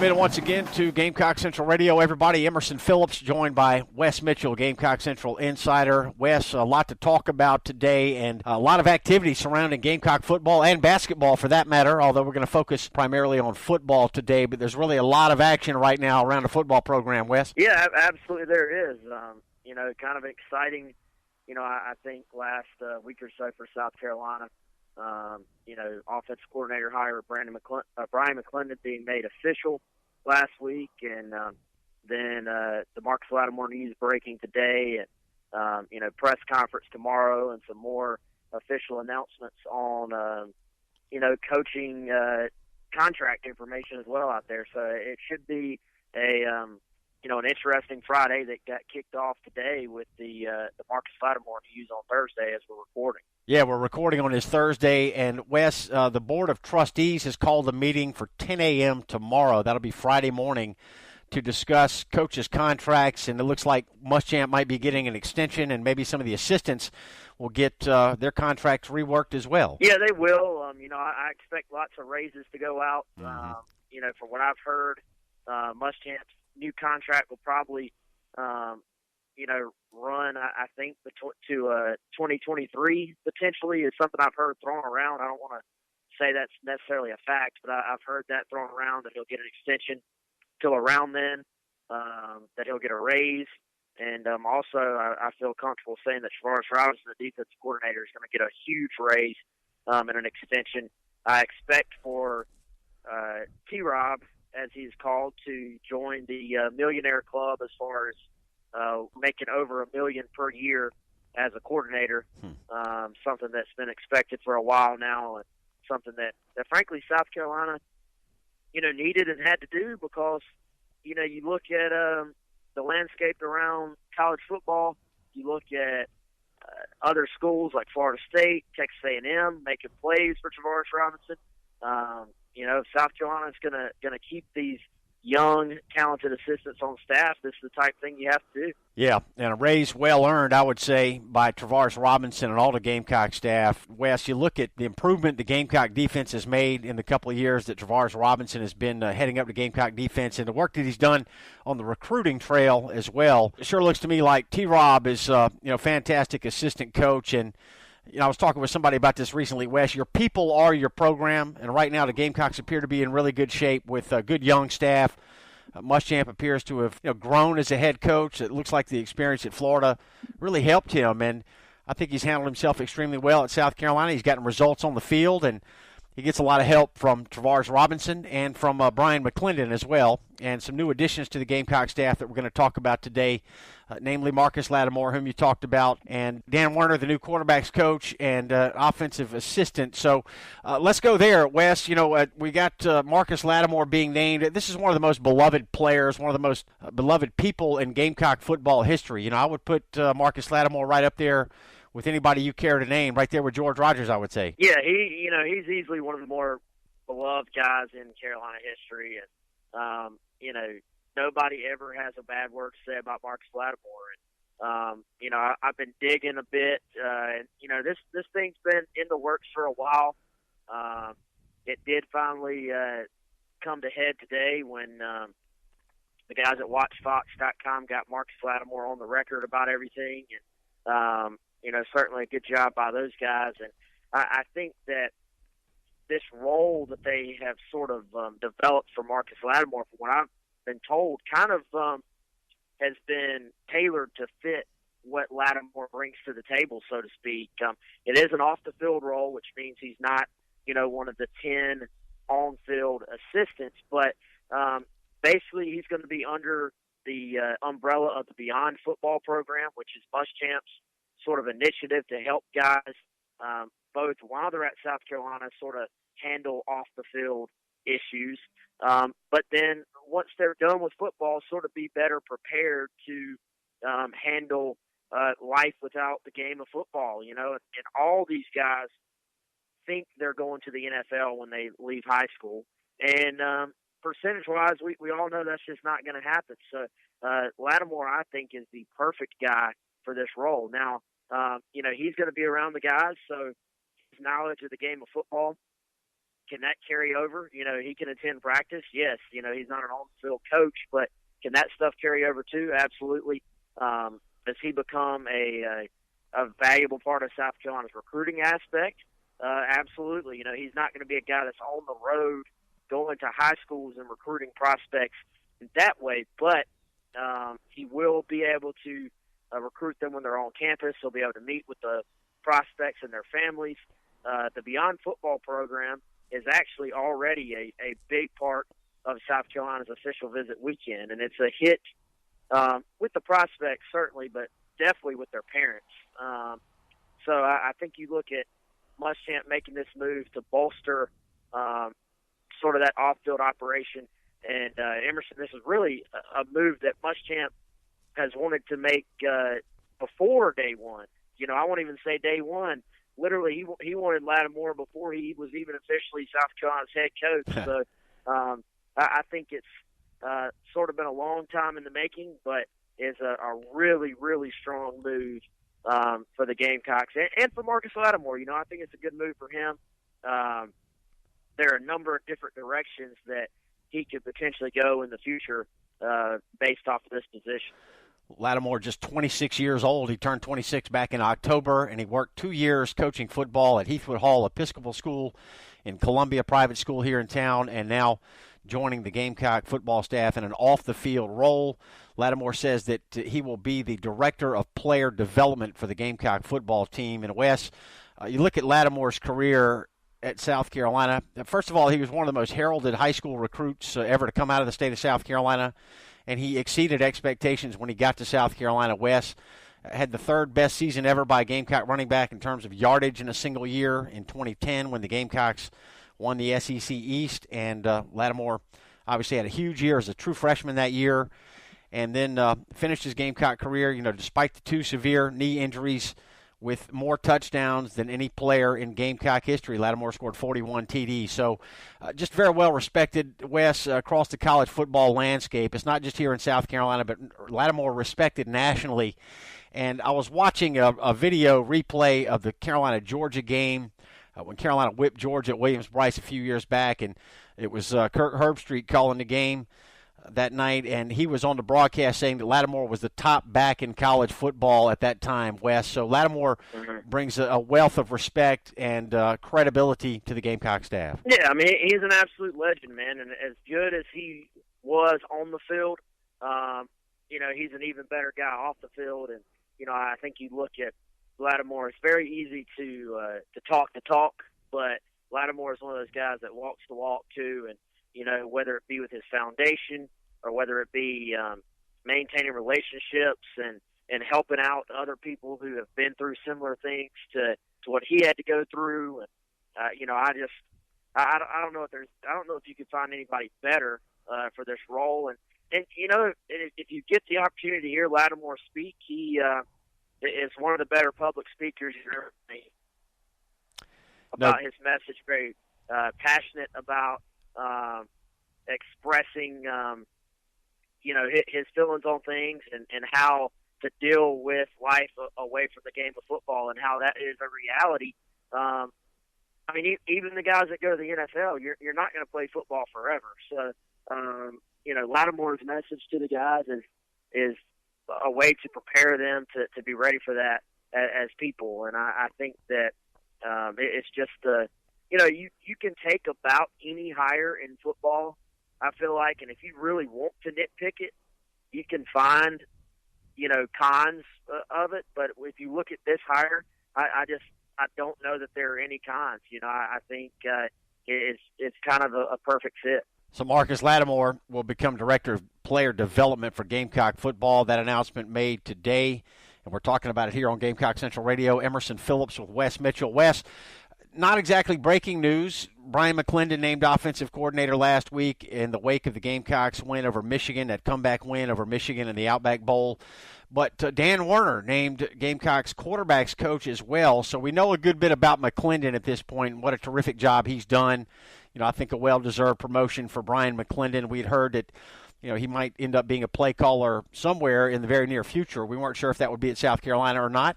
Welcome in once again to Gamecock Central Radio, everybody. Emerson Phillips joined by Wes Mitchell, Gamecock Central Insider. Wes, a lot to talk about today and a lot of activity surrounding Gamecock football and basketball for that matter, although we're going to focus primarily on football today. But there's really a lot of action right now around the football program, Wes. Yeah, absolutely there is. Kind of exciting, I think last week or so for South Carolina. Offensive coordinator hire Brian McClendon being made official last week, and then the Marcus Lattimore news breaking today, and press conference tomorrow, and some more official announcements on coaching contract information as well out there. So it should be an interesting Friday that got kicked off today with the Marcus Lattimore news on Thursday as we're recording. Yeah, we're recording on this Thursday, and Wes, the Board of Trustees has called a meeting for 10 a.m. tomorrow. That'll be Friday morning to discuss coaches' contracts, and it looks like Muschamp might be getting an extension, and maybe some of the assistants will get their contracts reworked as well. Yeah, they will. I expect lots of raises to go out. From what I've heard, Muschamp's new contract will probably run, I think, to 2023 potentially is something I've heard thrown around. I don't want to say that's necessarily a fact, but I've heard that thrown around, that he'll get an extension till around then, that he'll get a raise. And also, I feel comfortable saying that Travaris Robinson, the defensive coordinator, is going to get a huge raise and an extension. I expect for T-Rob, as he's called, to join the millionaire club as far as making over $1 million per year as a coordinator, something that's been expected for a while now, and something that frankly South Carolina, needed and had to do because, you look at the landscape around college football, you look at other schools like Florida State, Texas A&M making plays for Travaris Robinson. South Carolina's gonna keep these young, talented assistants on staff. This is the type of thing you have to do. Yeah, and a raise well earned, I would say, by Travaris Robinson and all the Gamecock staff. Wes, you look at the improvement the Gamecock defense has made in the couple of years that Travaris Robinson has been heading up the Gamecock defense, and the work that he's done on the recruiting trail as well. It sure looks to me like T-Rob is fantastic assistant coach, and I was talking with somebody about this recently, Wes. Your people are your program, and right now the Gamecocks appear to be in really good shape with a good young staff. Muschamp appears to have grown as a head coach. It looks like the experience at Florida really helped him, and I think he's handled himself extremely well at South Carolina. He's gotten results on the field, and he gets a lot of help from Travaris Robinson and from Brian McClendon as well, and some new additions to the Gamecock staff that we're going to talk about today, namely Marcus Lattimore, whom you talked about, and Dan Werner, the new quarterback's coach and offensive assistant. So let's go there, Wes. We got Marcus Lattimore being named. This is one of the most beloved players, one of the most beloved people in Gamecock football history. I would put Marcus Lattimore right up there with anybody you care to name, right there with George Rogers, I would say. Yeah, he's easily one of the more beloved guys in Carolina history, and nobody ever has a bad word to say about Marcus Lattimore. And I've been digging a bit, and this thing's been in the works for a while. It did finally come to head today when the guys at WatchFox.com got Marcus Lattimore on the record about everything, and certainly a good job by those guys. And I think that this role that they have sort of developed for Marcus Lattimore, from what I've been told, kind of has been tailored to fit what Lattimore brings to the table, so to speak. It is an off-the-field role, which means he's not, one of the 10 on-field assistants, but basically he's going to be under the umbrella of the Beyond Football program, which is Muschamp's sort of initiative to help guys, both while they're at South Carolina, sort of handle off-the-field issues. But then once they're done with football, sort of be better prepared to handle life without the game of football, and all these guys think they're going to the NFL when they leave high school. And percentage-wise, we all know that's just not going to happen. So Lattimore, I think, is the perfect guy for this role. Now, he's going to be around the guys, so his knowledge of the game of football can that carry over? He can attend practice. Yes. He's not an on-field coach, but can that stuff carry over too? Absolutely. Does he become a valuable part of South Carolina's recruiting aspect? Absolutely. He's not going to be a guy that's on the road going to high schools and recruiting prospects in that way, but he will be able to recruit them when they're on campus. He'll be able to meet with the prospects and their families. The Beyond Football program is actually already a big part of South Carolina's official visit weekend, and it's a hit with the prospects, certainly, but definitely with their parents. So I think you look at Muschamp making this move to bolster sort of that off-field operation. And Emerson, this is really a move that Muschamp has wanted to make before day one. I won't even say day one. Literally, he wanted Lattimore before he was even officially South Carolina's head coach. So I think it's sort of been a long time in the making, but is a really, really strong move for the Gamecocks and for Marcus Lattimore. I think it's a good move for him. There are a number of different directions that he could potentially go in the future based off of this position. Lattimore just 26 years old. He turned 26 back in October, and he worked 2 years coaching football at Heathwood Hall Episcopal School in Columbia Private School here in town, and now joining the Gamecock football staff in an off-the-field role. Lattimore says that he will be the director of player development for the Gamecock football team. And Wes, you look at Lattimore's career at South Carolina. First of all, he was one of the most heralded high school recruits ever to come out of the state of South Carolina, and he exceeded expectations when he got to South Carolina. Wes had the third best season ever by a Gamecock running back in terms of yardage in a single year in 2010 when the Gamecocks won the SEC East, and Lattimore obviously had a huge year as a true freshman that year, and then finished his Gamecock career, despite the 2 severe knee injuries, with more touchdowns than any player in Gamecock history. Lattimore scored 41 TDs. So just very well respected, Wes, across the college football landscape. It's not just here in South Carolina, but Lattimore respected nationally. And I was watching a video replay of the Carolina-Georgia game when Carolina whipped Georgia at Williams-Brice a few years back, and it was Kirk Herbstreit calling the game that night, and he was on the broadcast saying that Lattimore was the top back in college football at that time, Wes. So Lattimore brings a wealth of respect and credibility to the Gamecock staff. Yeah, I mean, he's an absolute legend, man, and as good as he was on the field, he's an even better guy off the field. And I think you look at Lattimore, it's very easy to talk the talk, but Lattimore is one of those guys that walks the walk too. And whether it be with his foundation or whether it be maintaining relationships and helping out other people who have been through similar things to what he had to go through. And I don't know if you could find anybody better for this role. And if you get the opportunity to hear Lattimore speak, he is one of the better public speakers you've ever seen about his message. Very passionate about expressing, his feelings on things and how to deal with life away from the game of football and how that is a reality. I mean, even the guys that go to the NFL, you're not going to play football forever. So, Lattimore's message to the guys is a way to prepare them to be ready for that as people. And I think that it's just you can take about any hire in football, I feel like, and if you really want to nitpick it, you can find, cons of it. But if you look at this hire, I don't know that there are any cons. I think it's kind of a perfect fit. So Marcus Lattimore will become Director of Player Development for Gamecock football. That announcement made today, and we're talking about it here on Gamecock Central Radio. Emerson Phillips with Wes Mitchell. Wes, not exactly breaking news. Brian McClendon named offensive coordinator last week in the wake of the Gamecocks win over Michigan, that comeback win over Michigan in the Outback Bowl. But Dan Werner named Gamecocks quarterbacks coach as well. So we know a good bit about McClendon at this point and what a terrific job he's done. I think a well-deserved promotion for Brian McClendon. We'd heard that, he might end up being a play caller somewhere in the very near future. We weren't sure if that would be at South Carolina or not.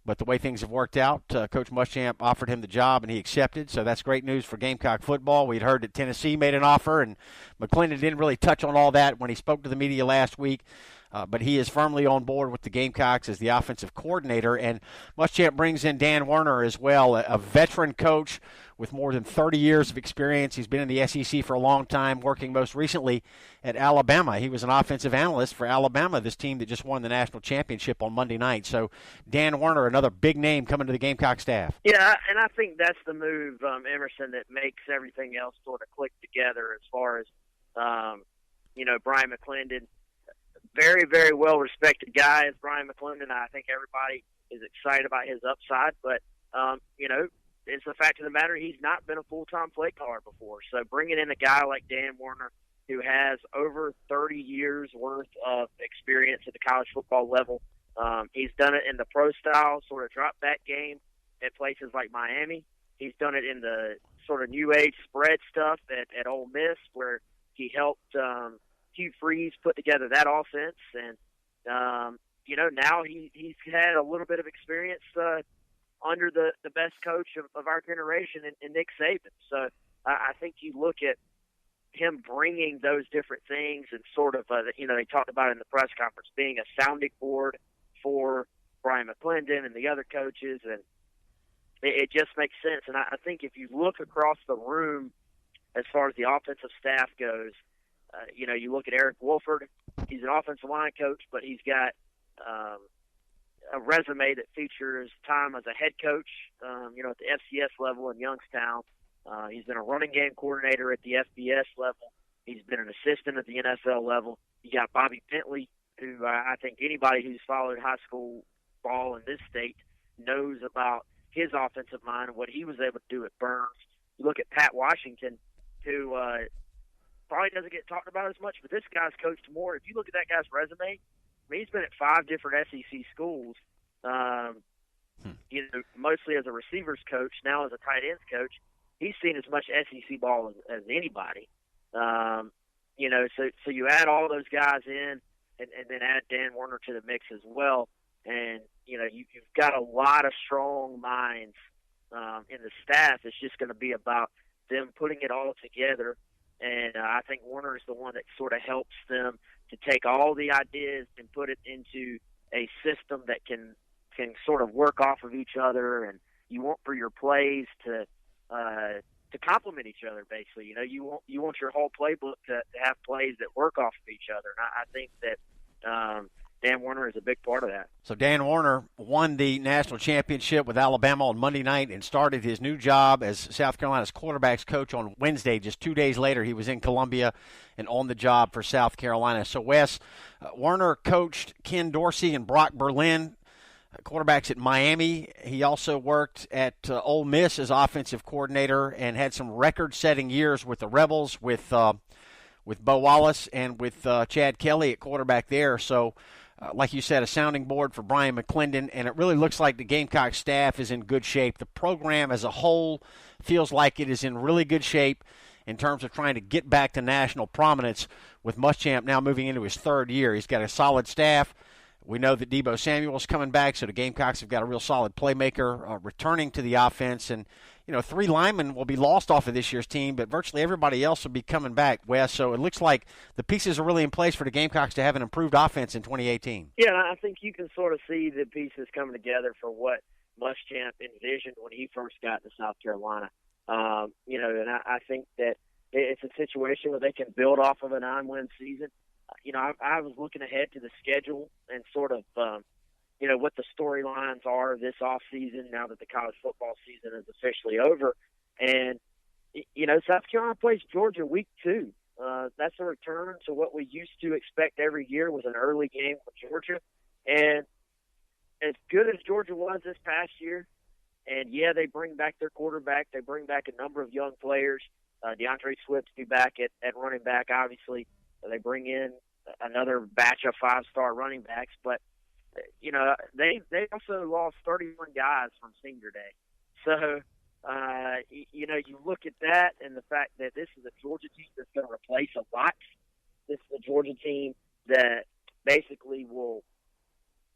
But the way things have worked out, Coach Muschamp offered him the job, and he accepted. So that's great news for Gamecock football. We'd heard that Tennessee made an offer, and McClendon didn't really touch on all that when he spoke to the media last week. But he is firmly on board with the Gamecocks as the offensive coordinator. And Muschamp brings in Dan Werner as well, a veteran coach with more than 30 years of experience. He's been in the SEC for a long time, working most recently at Alabama. He was an offensive analyst for Alabama, this team that just won the national championship on Monday night. So Dan Werner, another big name coming to the Gamecock staff. Yeah, and I think that's the move, Emerson, that makes everything else sort of click together as far as, Brian McClendon. Very, very well-respected guy is Brian McClendon. I think everybody is excited about his upside, but, it's the fact of the matter, he's not been a full-time play caller before. So bringing in a guy like Dan Werner, who has over 30 years worth of experience at the college football level, he's done it in the pro-style sort of drop-back game at places like Miami. He's done it in the sort of new age spread stuff at Ole Miss, where he helped Hugh Freeze put together that offense. And, now he's had a little bit of experience under the best coach of our generation in Nick Saban. So I think you look at him bringing those different things and sort of, they talked about in the press conference being a sounding board for Brian McClendon and the other coaches, and it just makes sense. And I think if you look across the room as far as the offensive staff goes, you look at Eric Wolford. He's an offensive line coach, but he's got a resume that features time as a head coach, at the FCS level in Youngstown. He's been a running game coordinator at the FBS level. He's been an assistant at the NFL level. You got Bobby Bentley, who I think anybody who's followed high school ball in this state knows about his offensive mind and what he was able to do at Burns. You look at Pat Washington, who probably doesn't get talked about as much, but this guy's coached more. If you look at that guy's resume, he's been at 5 different SEC schools, mostly as a receivers coach, now as a tight ends coach. He's seen as much SEC ball as anybody. So you add all those guys in and then add Dan Werner to the mix as well. And, you've got a lot of strong minds in the staff. It's just going to be about them putting it all together. And I think Werner is the one that sort of helps them to take all the ideas and put it into a system that can sort of work off of each other. And you want for your plays to complement each other, basically. You want your whole playbook to have plays that work off of each other. And I think that Dan Werner is a big part of that. So Dan Werner won the national championship with Alabama on Monday night and started his new job as South Carolina's quarterbacks coach on Wednesday. Just 2 days later, he was in Columbia and on the job for South Carolina. So, Wes, Werner coached Ken Dorsey and Brock Berlin, quarterbacks at Miami. He also worked at Ole Miss as offensive coordinator and had some record-setting years with the Rebels, with Bo Wallace and with Chad Kelly at quarterback there. So, like you said, a sounding board for Brian McClendon, and it really looks like the Gamecock staff is in good shape. The program as a whole feels like it is in really good shape in terms of trying to get back to national prominence, with Muschamp now moving into his 3rd year. He's got a solid staff. We know that Deebo Samuel's coming back, so the Gamecocks have got a real solid playmaker returning to the offense. And, 3 linemen will be lost off of this year's team, but virtually everybody else will be coming back, Wes. So it looks like the pieces are really in place for the Gamecocks to have an improved offense in 2018. Yeah, I think you can sort of see the pieces coming together for what Muschamp envisioned when he first got to South Carolina. And I think that it's a situation where they can build off of a 9-win season. I was looking ahead to the schedule and sort of, what the storylines are this off season now that the college football season is officially over. And, South Carolina plays Georgia week 2. That's a return to what we used to expect every year was an early game for Georgia. And as good as Georgia was this past year, and yeah, they bring back their quarterback. They bring back a number of young players. DeAndre Swift's be back at running back, obviously. They bring in another batch of 5-star running backs, but they also lost 31 guys from senior day. So you look at that and the fact that this is a Georgia team that's going to replace a lot. This is a Georgia team that basically will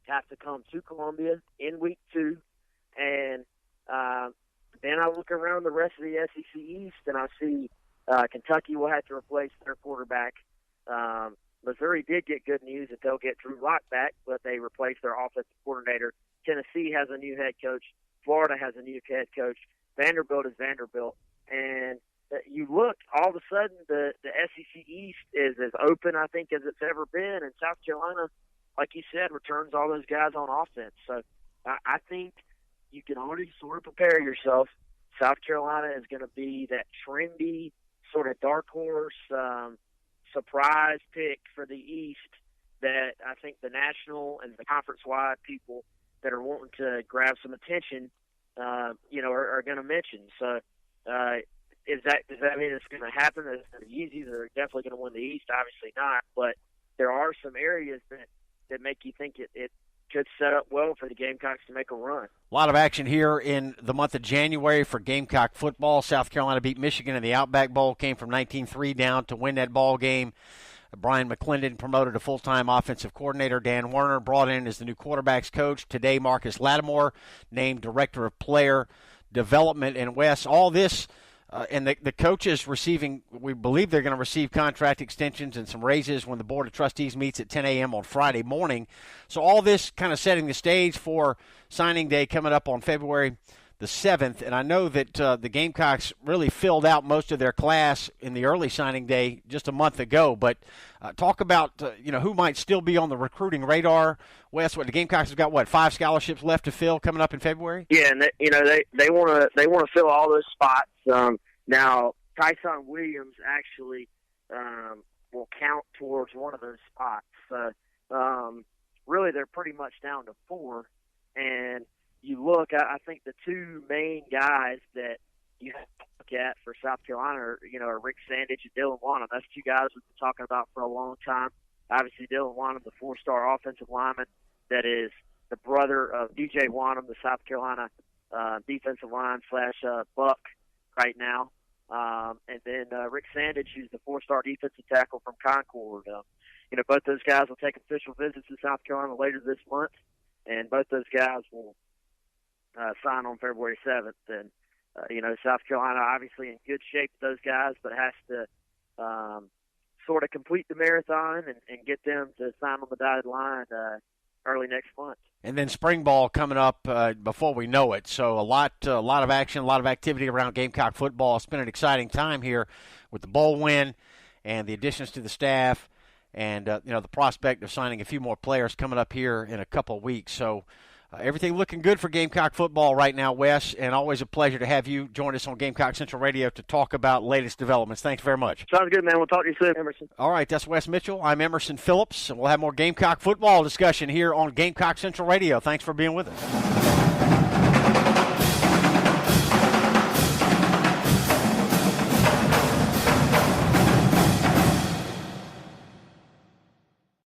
have to come to Columbia in week 2. And then I look around the rest of the SEC East, and I see Kentucky will have to replace their quarterback. Missouri did get good news that they'll get Drew Lock back, but they replaced their offensive coordinator. Tennessee has a new head coach. Florida has a new head coach. Vanderbilt is Vanderbilt. And you look, all of a sudden, the SEC East is as open, I think, as it's ever been. And South Carolina, like you said, returns all those guys on offense. So I think you can already sort of prepare yourself. South Carolina is going to be that trendy, sort of dark horse, surprise pick for the East that I think the national and the conference-wide people that are wanting to grab some attention, are going to mention. So does that mean it's going to happen? That it's going to be easy? They're definitely going to win the East? Obviously not. But there are some areas that make you think it could set up well for the Gamecocks to make a run. A lot of action here in the month of January for Gamecock football. South Carolina beat Michigan in the Outback Bowl, came from 19-3 down to win that ball game. Brian McClendon promoted to full-time offensive coordinator. Dan Werner brought in as the new quarterback's coach. Today, Marcus Lattimore named director of player development. And Wes, all this, and the coaches receiving, we believe they're going to receive contract extensions and some raises when the Board of Trustees meets at 10 a.m. on Friday morning. So all this kind of setting the stage for signing day coming up on February the 7th. And I know that the Gamecocks really filled out most of their class in the early signing day just a month ago. But talk about, who might still be on the recruiting radar. Wes, the Gamecocks have got, 5 scholarships left to fill coming up in February? Yeah, and they want to fill all those spots. Now, Tyson Williams actually will count towards one of those spots. So really, they're pretty much down to 4. And you look, I think the 2 main guys that you have to look at for South Carolina are Rick Sandage and Dylan Wanham. That's 2 guys we've been talking about for a long time. Obviously, Dylan Wanham, the 4-star offensive lineman that is the brother of DJ Wanham, the South Carolina defensive line / Buck right now. And then Rick Sandage, who's the 4-star defensive tackle from Concord. Both those guys will take official visits to South Carolina later this month, and both those guys will sign on February 7th. And, South Carolina obviously in good shape with those guys, but has to sort of complete the marathon and get them to sign on the dotted line early next month. And then spring ball coming up before we know it. So a lot of action, a lot of activity around Gamecock football. It's been an exciting time here with the bowl win and the additions to the staff and, the prospect of signing a few more players coming up here in a couple of weeks. So everything looking good for Gamecock football right now, Wes, and always a pleasure to have you join us on Gamecock Central Radio to talk about latest developments. Thanks very much. Sounds good, man. We'll talk to you soon, Emerson. All right, that's Wes Mitchell. I'm Emerson Phillips, and we'll have more Gamecock football discussion here on Gamecock Central Radio. Thanks for being with us.